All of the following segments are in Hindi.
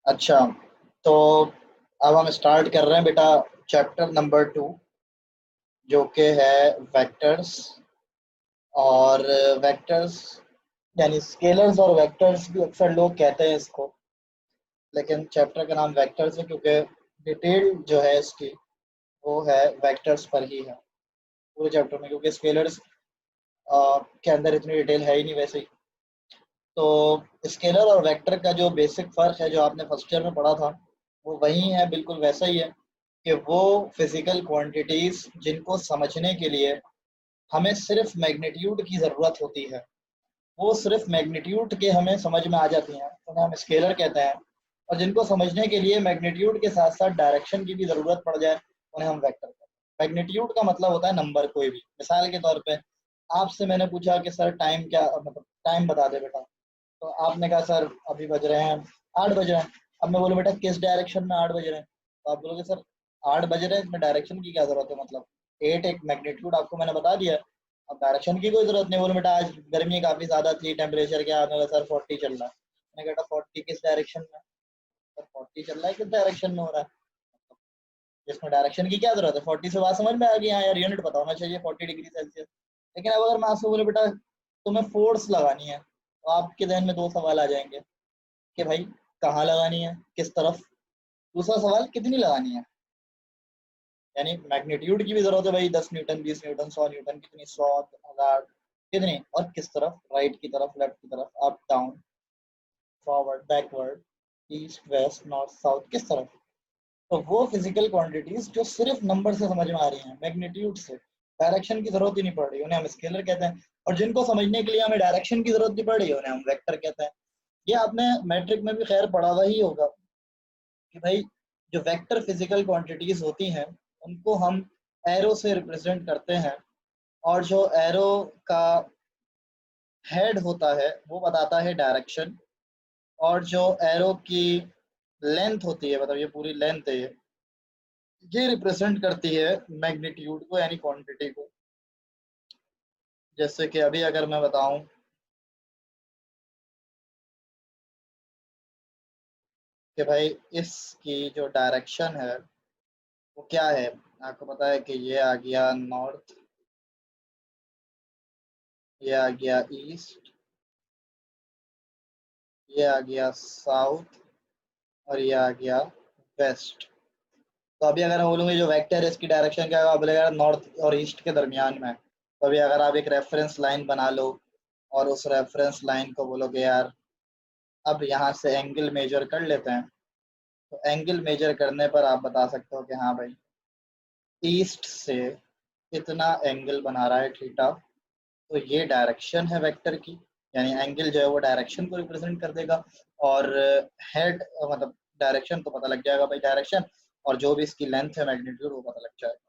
अच्छा, तो अब हम स्टार्ट कर रहे हैं बेटा चैप्टर नंबर 2, जो कि है वेक्टर्स। और वेक्टर्स यानी स्केलर्स और वेक्टर्स भी अक्सर लोग कहते हैं इसको, लेकिन चैप्टर का नाम वेक्टर्स है क्योंकि डिटेल जो है इसकी वो है वेक्टर्स पर ही है पूरे चैप्टर में, क्योंकि स्केलर्स के अंदर इतनी डिटेल है ही नहीं वैसे ही। तो स्केलर और वेक्टर का जो बेसिक फ़र्क है जो आपने फर्स्ट ईयर में पढ़ा था वो वही है, बिल्कुल वैसा ही है कि वो फिजिकल क्वांटिटीज़ जिनको समझने के लिए हमें सिर्फ मैग्नीट्यूड की ज़रूरत होती है, वो सिर्फ मैग्नीट्यूड के हमें समझ में आ जाती हैं, उन्हें हम स्केलर कहते हैं। और जिनको समझने के लिए मैग्नीट्यूड के साथ साथ डायरेक्शन की भी ज़रूरत पड़ जाए उन्हें हम वेक्टर कहते हैं। मैग्नीट्यूड का मतलब होता है नंबर कोई भी। मिसाल के तौर पे आपसे मैंने पूछा कि सर टाइम क्या, मतलब टाइम बता दे बेटा। तो आपने कहा सर अभी बज रहे हैं 8 बज रहे हैं। अब मैं बोलूँ बेटा किस डायरेक्शन में 8 बज रहे हैं, तो आप बोलोगे सर 8 बज रहे हैं, इसमें डायरेक्शन की क्या जरूरत है, मतलब 8 एक मैग्नीट्यूड आपको मैंने बता दिया। अब डायरेक्शन की कोई जरूरत नहीं। बोलो बेटा आज गर्मी काफी ज्यादा थी, टेम्परेचर क्या, आपने कहा सर 40 चल रहा है। मैंने कहा 40 किस डायरेक्शन में, सर 40 चल रहा है किस डायरेक्शन में हो रहा है, इसमें डायरेक्शन की क्या जरूरत है। 40 से बात समझ में आ गई, हाँ यार यूनिट पता होना चाहिए 40 डिग्री सेल्सियस। लेकिन अब अगर मैं आपसे बोले बेटा तुम्हें फोर्स लगानी है, तो आपके जहन में दो सवाल आ जाएंगे कि भाई कहाँ लगानी है, किस तरफ। दूसरा सवाल कितनी लगानी है, यानी मैग्नीट्यूड की भी जरूरत है भाई, 10 न्यूटन, 20 न्यूटन, 100 न्यूटन, कितनी, 100, 1000, कितनी, और किस तरफ, राइट की तरफ, लेफ्ट की तरफ, up down, forward backward, east west north south, किस तरफ। तो वो फिजिकल क्वांटिटीज जो सिर्फ नंबर से समझ में आ रही हैं, मैग्नीट्यूड से, डायरेक्शन की जरूरत ही नहीं पड़ रही, उन्हें हम स्केलर कहते हैं। और जिनको समझने के लिए हमें डायरेक्शन की जरूरत नहीं पड़ रही, उन्हें हम वेक्टर कहते हैं। ये आपने मैट्रिक में भी खैर पढ़ा हुआ ही होगा कि भाई जो वेक्टर फिजिकल क्वांटिटीज होती हैं उनको हम एरो से रिप्रेजेंट करते हैं। और जो एरो का हेड होता है वो बताता है डायरेक्शन, और जो एरो की लेंथ होती है, मतलब ये पूरी लेंथ है, ये रिप्रेजेंट करती है मैग्नीट्यूड को यानी क्वांटिटी को। जैसे कि अभी अगर मैं बताऊं कि भाई इसकी जो डायरेक्शन है वो क्या है, आपको पता है कि ये आ गया नॉर्थ, ये आ गया ईस्ट, ये आ गया साउथ, और ये आ गया वेस्ट। तो अभी अगर मैं बोलूँगी जो वेक्टर है इसकी डायरेक्शन क्या होगा, आप बोलेगा नॉर्थ और ईस्ट के दरमियान में। तो अभी अगर आप एक रेफरेंस लाइन बना लो और उस रेफरेंस लाइन को बोलोगे यार अब यहाँ से एंगल मेजर कर लेते हैं, तो एंगल मेजर करने पर आप बता सकते हो कि हाँ भाई ईस्ट से इतना एंगल बना रहा है थीटा, तो ये डायरेक्शन है वेक्टर की, यानी एंगल जो है वो डायरेक्शन को रिप्रेजेंट कर देगा। और हेड मतलब डायरेक्शन तो पता लग जाएगा भाई डायरेक्शन, और जो भी इसकी लेंथ है मैग्नीट्यूड वो पता लग जाएगा।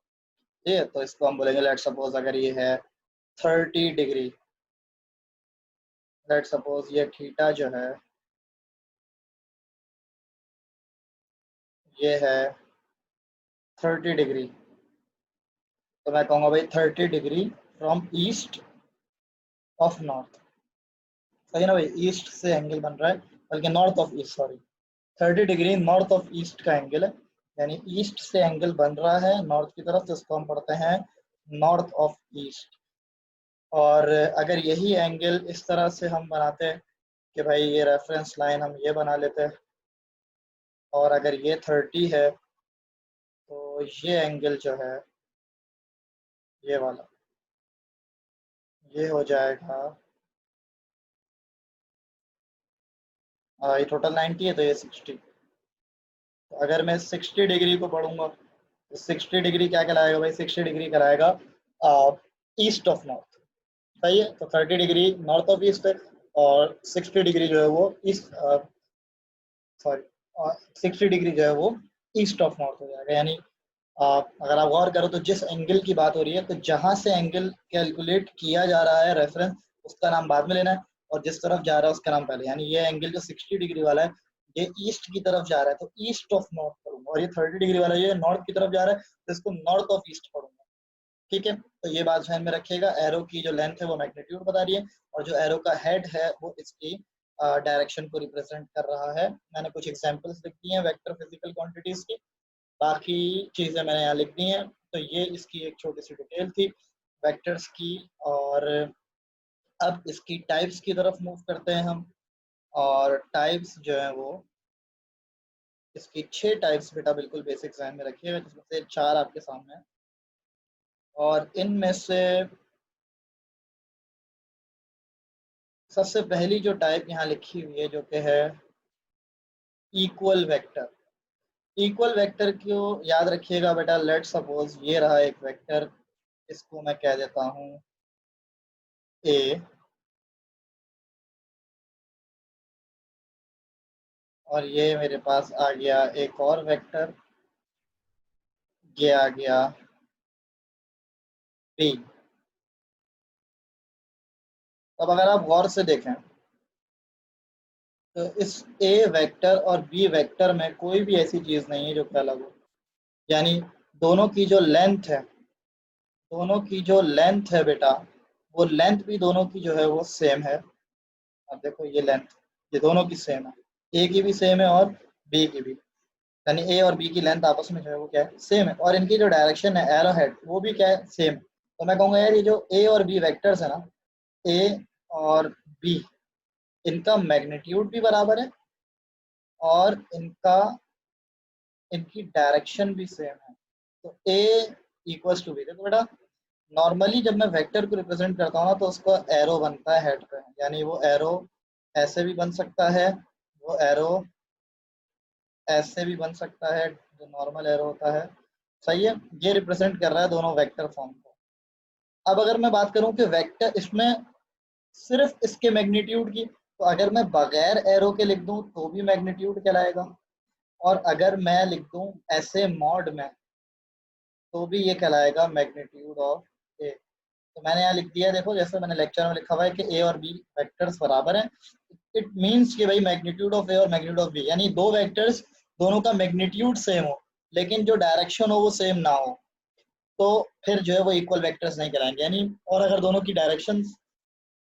ठीक है, तो इसको हम बोलेंगे लेट सपोज अगर ये है 30 डिग्री, लेट सपोज ये थीटा जो है ये है 30 डिग्री, तो मैं कहूँगा भाई 30 degree from east of north. सही ना भाई, ईस्ट से एंगल बन रहा है, बल्कि north of east, sorry, 30 degree north of east का एंगल है, यानी ईस्ट से एंगल बन रहा है नॉर्थ की तरफ, तो इसको हम पढ़ते हैं नॉर्थ ऑफ ईस्ट। और अगर यही एंगल इस तरह से हम बनाते हैं कि भाई ये रेफरेंस लाइन हम ये बना लेते हैं, और अगर ये 30 है तो ये एंगल जो है ये वाला ये हो जाएगा, ये टोटल 90 है तो ये 60। तो अगर मैं 60 डिग्री को पढ़ूंगा तो 60 डिग्री क्या कहलाएगा भाई, 60 डिग्री कहलाएगा ईस्ट ऑफ नॉर्थ। सही है, तो 30 डिग्री नॉर्थ ऑफ ईस्ट है, और 60 डिग्री जो है वो ईस्ट, सॉरी 60 डिग्री जो है वो ईस्ट ऑफ नॉर्थ हो जाएगा। यानी अगर आप गौर करो तो जिस एंगल की बात हो रही है, तो जहां से एंगल कैलकुलेट किया जा रहा है रेफरेंस, उसका नाम बाद में लेना है, और जिस तरफ जा रहा है उसका नाम पहले। यानी ये एंगल जो 60 डिग्री वाला है ये ईस्ट की तरफ जा रहा है तो ईस्ट ऑफ नॉर्थ पढ़ूंगा, और ये 30 डिग्री वाला ये नॉर्थ की तरफ जा रहा है तो इसको नॉर्थ ऑफ ईस्ट पढ़ूंगा। ठीक है, तो ये बात ध्यान में रखिएगा, एरो की जो लेंथ है वो मैग्नीट्यूड बता रही है, और जो एरो का हेड है वो इसकी डायरेक्शन को रिप्रेजेंट कर रहा है। मैंने कुछ एग्जांपल्स लिख दी हैं वेक्टर फिजिकल क्वांटिटीज की, बाकी चीज़ें मैंने यहाँ लिख दी हैं। तो ये इसकी एक छोटी सी डिटेल थी वेक्टर्स की। और अब इसकी टाइप्स की तरफ मूव करते हैं हम। और टाइप्स जो है वो इसकी 6 टाइप्स बेटा बिल्कुल बेसिक ध्यान में रखिएगा, जिसमें से 4 आपके सामने हैं। और इनमें से सबसे पहली जो टाइप यहाँ लिखी हुई है जो कि है इक्वल वेक्टर। इक्वल वेक्टर को याद रखिएगा बेटा, लेट सपोज ये रहा एक वेक्टर, इसको मैं कह देता हूँ ए, और ये मेरे पास आ गया एक और वेक्टर, ये आ गया बी। अब अगर आप गौर से देखें तो इस ए वेक्टर और बी वेक्टर में कोई भी ऐसी चीज नहीं है जो कि अलग हो। यानी दोनों की जो लेंथ है, दोनों की जो लेंथ है बेटा, वो लेंथ भी दोनों की जो है वो सेम है। अब देखो ये लेंथ, ये दोनों की सेम है, ए की भी सेम है और बी की भी। यानी ए और बी की लेंथ आपस में जो है वो क्या है, सेम है। और इनकी जो डायरेक्शन है एरो हेड, वो भी क्या है, सेम। तो मैं कहूँगा यार ये जो ए और बी वेक्टर्स है ना, ए और बी, इनका मैग्नीट्यूड भी बराबर है और इनकी डायरेक्शन भी सेम है। तो ए इक्वल्स टू बी। देखो बेटा, नॉर्मली जब मैं वेक्टर को रिप्रेजेंट करता हूँ ना, तो उसका एरो बनता है हेड पे। यानी वो एरो ऐसे भी बन सकता है, वो एरो ऐसे भी बन सकता है, जो नॉर्मल एरो होता है। सही है, ये रिप्रेजेंट कर रहा है दोनों वेक्टर फॉर्म को। अब अगर मैं बात करूं कि वेक्टर इसमें सिर्फ इसके मैग्नीट्यूड की, तो अगर मैं बगैर एरो के लिख दूं तो भी मैग्नीट्यूड कहलाएगा, और अगर मैं लिख दूं ऐसे मॉड में तो भी ये कहलाएगा मैग्नीट्यूड ऑफ ए। तो मैंने यहाँ लिख दिया, देखो जैसे मैंने लेक्चर में लिखा हुआ है कि ए और बी वेक्टर्स बराबर हैं। इट मींस कि भाई मैग्नीट्यूड ऑफ ए और मैग्नीट्यूड ऑफ बी, यानी दो वेक्टर्स दोनों का मैग्नीट्यूड सेम हो लेकिन जो डायरेक्शन हो वो सेम ना हो, तो फिर जो है वो इक्वल वेक्टर्स नहीं कराएंगे। यानी और अगर दोनों की डायरेक्शन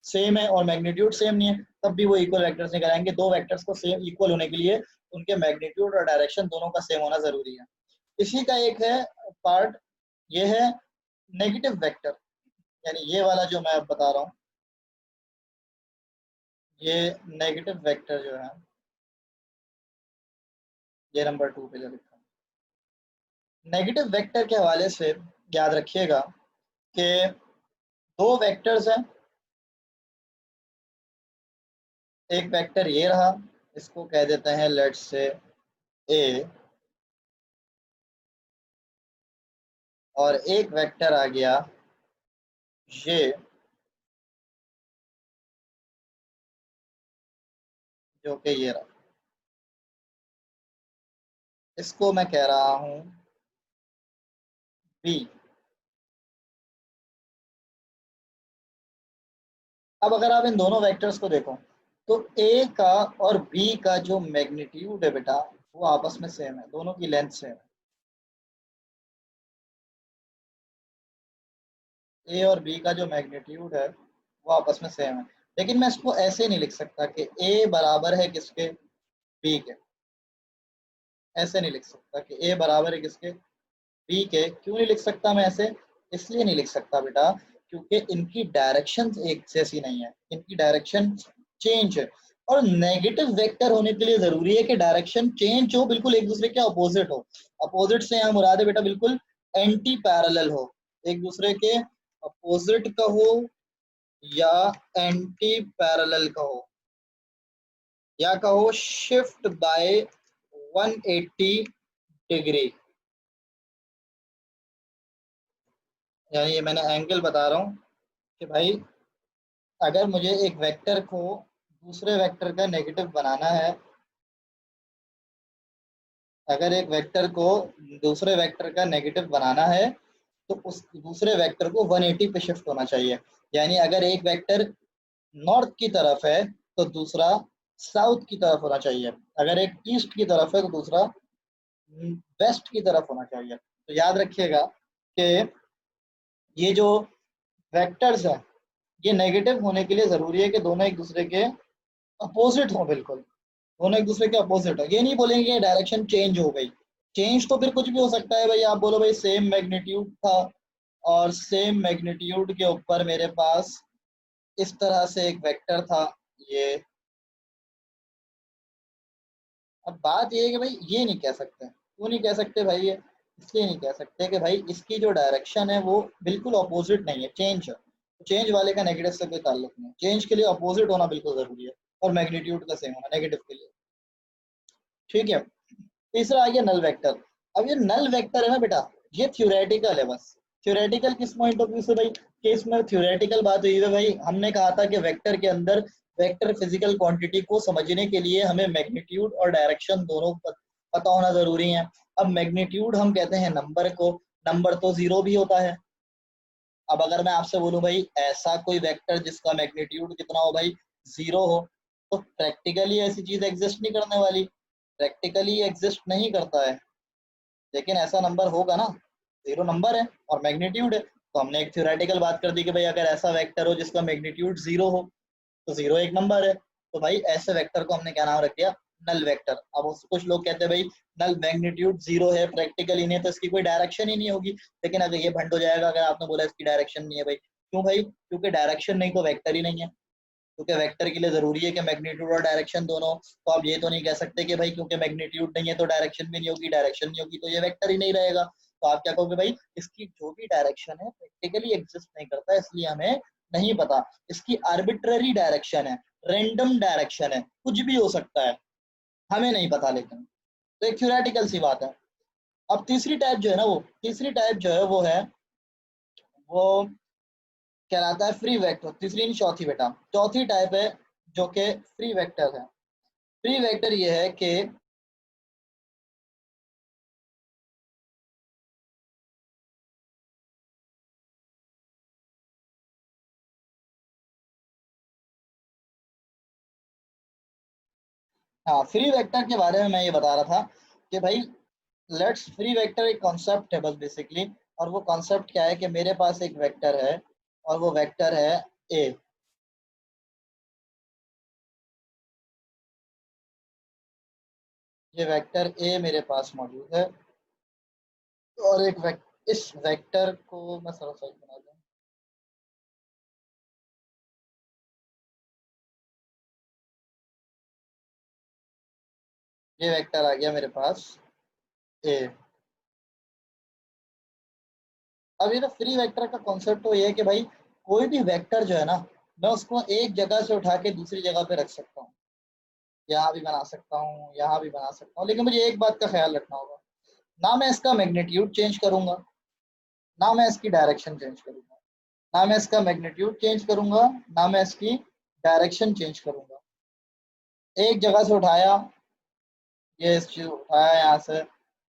सेम है और मैग्नीट्यूड सेम नहीं है, तब भी वो इक्वल वेक्टर्स नहीं कराएंगे। दो वेक्टर्स को सेम इक्वल होने के लिए उनके मैग्नीट्यूड और डायरेक्शन दोनों का सेम होना जरूरी है। इसी का एक है पार्ट, ये है नेगेटिव वेक्टर। यानी ये वाला जो मैं अब बता रहा हूँ, ये नेगेटिव वेक्टर जो है, ये नंबर 2 पे जो लिखा है। नेगेटिव वेक्टर के हवाले से याद रखिएगा कि दो वेक्टर्स हैं। एक वेक्टर ये रहा, इसको कह देते हैं लेट्स से ए, और एक वेक्टर आ गया ये, जो कि ये रहा, इसको मैं कह रहा हूं बी। अब अगर आप इन दोनों वेक्टर्स को देखो तो ए का और बी का जो मैग्नीट्यूड है बेटा, वो आपस में सेम है, दोनों की लेंथ सेम है। ए और बी का जो मैग्नीट्यूड है वो आपस में सेम है। लेकिन मैं इसको ऐसे नहीं लिख सकता कि ए बराबर है किसके, बी के। ऐसे नहीं लिख सकता कि ए बराबर है किसके, बी के। क्यों नहीं लिख सकता मैं ऐसे, इसलिए नहीं लिख सकता बेटा क्योंकि इनकी डायरेक्शन एक जैसी नहीं है, इनकी डायरेक्शन चेंज है। और नेगेटिव वेक्टर होने के लिए जरूरी है कि डायरेक्शन चेंज हो, बिल्कुल एक दूसरे के अपोजिट हो। अपोजिट से यहाँ मुराद है बेटा बिल्कुल एंटी पैरेलल हो, एक दूसरे के अपोजिट का हो या एंटी पैरेलल का हो, या कहो शिफ्ट बाय 180 डिग्री। यानी ये मैंने एंगल बता रहा हूँ कि भाई अगर मुझे एक वेक्टर को दूसरे वेक्टर का नेगेटिव बनाना है, अगर एक वेक्टर को दूसरे वेक्टर का नेगेटिव बनाना है तो उस दूसरे वेक्टर को 180 पे शिफ्ट होना चाहिए। यानी अगर एक वेक्टर नॉर्थ की तरफ है तो दूसरा साउथ की तरफ होना चाहिए, अगर एक ईस्ट की तरफ है तो दूसरा वेस्ट की तरफ होना चाहिए। तो याद रखिएगा कि ये जो वेक्टर्स है ये नेगेटिव होने के लिए जरूरी है कि दोनों एक दूसरे के अपोजिट हो बिल्कुल, दोनों एक दूसरे के अपोजिट है। ये नहीं बोलेंगे कि डायरेक्शन चेंज हो गई। चेंज तो फिर कुछ भी हो सकता है भाई, आप बोलो भाई सेम मैग्नीट्यूड था और सेम मैग्नीट्यूड के ऊपर मेरे पास इस तरह से एक वेक्टर था ये। अब बात ये है कि भाई ये नहीं कह सकते, क्यों नहीं कह सकते भाई ये, इसलिए नहीं कह सकते कि भाई इसकी जो डायरेक्शन है वो बिल्कुल अपोजिट नहीं है, चेंज है। चेंज वाले का नेगेटिव से कोई ताल्लुक नहीं है, चेंज के लिए अपोजिट होना बिल्कुल जरूरी है और मैग्नीट्यूड का सेम होना नेगेटिव के लिए। ठीक है। तीसरा आ गया नल वेक्टर। अब ये नल वेक्टर है ना बेटा, ये थ्योरेटिकल है बस। थ्योरेटिकल किस पॉइंट ऑफ व्यू से भाई, कि इसमें थ्योरेटिकल बात हुई है भाई, हमने कहा था कि वेक्टर के अंदर वेक्टर फिजिकल क्वांटिटी को समझने के लिए हमें मैग्नीट्यूड और डायरेक्शन दोनों पता होना जरूरी है। अब मैग्नीट्यूड हम कहते हैं नंबर को, नंबर तो जीरो भी होता है। अब अगर मैं आपसे बोलूं भाई ऐसा कोई वेक्टर जिसका मैग्नीट्यूड कितना हो भाई, जीरो हो, तो प्रैक्टिकली ऐसी चीज एग्जिस्ट नहीं करने वाली, प्रैक्टिकली एग्जिस्ट नहीं करता है। लेकिन ऐसा नंबर होगा ना, जीरो नंबर है और मैग्नीट्यूड है, तो हमने एक थ्योरेटिकल बात कर दी कि भाई अगर ऐसा वेक्टर हो जिसका मैग्नीट्यूड जीरो हो, तो जीरो एक नंबर है, तो भाई ऐसे वेक्टर को हमने क्या नाम रख दिया, नल वेक्टर। अब कुछ लोग कहते हैं भाई नल मैग्नीट्यूड जीरो है, प्रैक्टिकली नहीं है, तो इसकी कोई डायरेक्शन ही नहीं होगी। लेकिन अगर ये भंड हो जाएगा अगर आपने बोला इसकी डायरेक्शन नहीं है भाई, क्यों भाई, क्योंकि डायरेक्शन नहीं तो वेक्टर ही नहीं है, क्योंकि वेक्टर के लिए जरूरी है कि मैग्नीट्यूड और डायरेक्शन दोनों। तो आप ये तो नहीं कह सकते कि भाई क्योंकि मैग्नीट्यूड नहीं है तो डायरेक्शन भी नहीं होगी, डायरेक्शन नहीं होगी तो ये वेक्टर ही नहीं रहेगा। तो आप क्या कहोगे भाई, इसकी जो भी डायरेक्शन है प्रैक्टिकली एग्जिस्ट नहीं करता, इसलिए हमें नहीं पता। इसकी आर्बिट्ररी डायरेक्शन है, रेंडम डायरेक्शन है, कुछ भी हो सकता है, हमें नहीं पता। लेकिन तो एक थ्योरेटिकल सी बात है। अब तीसरी टाइप जो है ना, वो तीसरी टाइप जो है वो कहलाता है फ्री वेक्टर। तीसरी नहीं, चौथी बेटा, चौथी टाइप है जो कि फ्री वेक्टर है। फ्री वेक्टर ये है कि हाँ, फ्री वेक्टर के बारे में मैं ये बता रहा था कि भाई लेट्स, फ्री वेक्टर एक कॉन्सेप्ट है बस बेसिकली। और वो कॉन्सेप्ट क्या है कि मेरे पास एक वेक्टर है और वो वेक्टर है ए। ये वेक्टर ए मेरे पास मौजूद है और इस वेक्टर को मैं थोड़ा सा बना दूं। ये वेक्टर आ गया मेरे पास ए। अब ये तो फ्री वेक्टर का कॉन्सेप्ट तो ये है कि भाई कोई भी वेक्टर जो है ना, मैं उसको एक जगह से उठा के दूसरी जगह पे रख सकता हूँ, यहाँ भी बना सकता हूँ, यहाँ भी बना सकता हूँ। लेकिन मुझे एक बात का ख्याल रखना होगा, ना मैं इसका मैग्नीट्यूड चेंज करूंगा, ना मैं इसकी डायरेक्शन चेंज करूंगा। ना मैं इसका मैग्नीट्यूड चेंज करूंगा, ना मैं इसकी डायरेक्शन चेंज करूंगा। एक जगह से उठाया, ये इस चीज उठाया यहाँ से,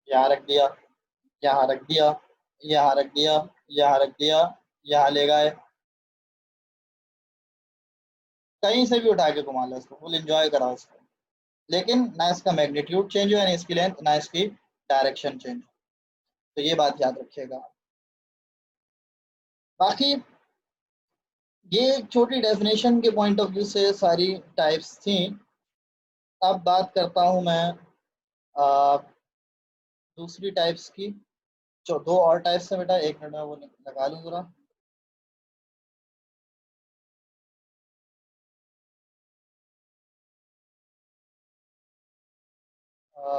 यहाँ रख दिया, यहाँ रख दिया, यहाँ रख दिया, यहाँ रख दिया, यहाँ ले गए, कहीं से भी उठा के घुमा लो इसको, फुल एंजॉय कराओ इसको। लेकिन ना इसका मैग्नीट्यूड चेंज हुआ, ना इसकी लेंथ, ना इसकी डायरेक्शन चेंज। तो ये बात याद रखिएगा। बाकी ये एक छोटी डेफिनेशन के पॉइंट ऑफ व्यू से सारी टाइप्स थी। अब बात करता हूँ मैं आ, दूसरी टाइप्स की। जो दो और टाइप्स है बेटा, एक मिनट में वो लगा लूँ जरा।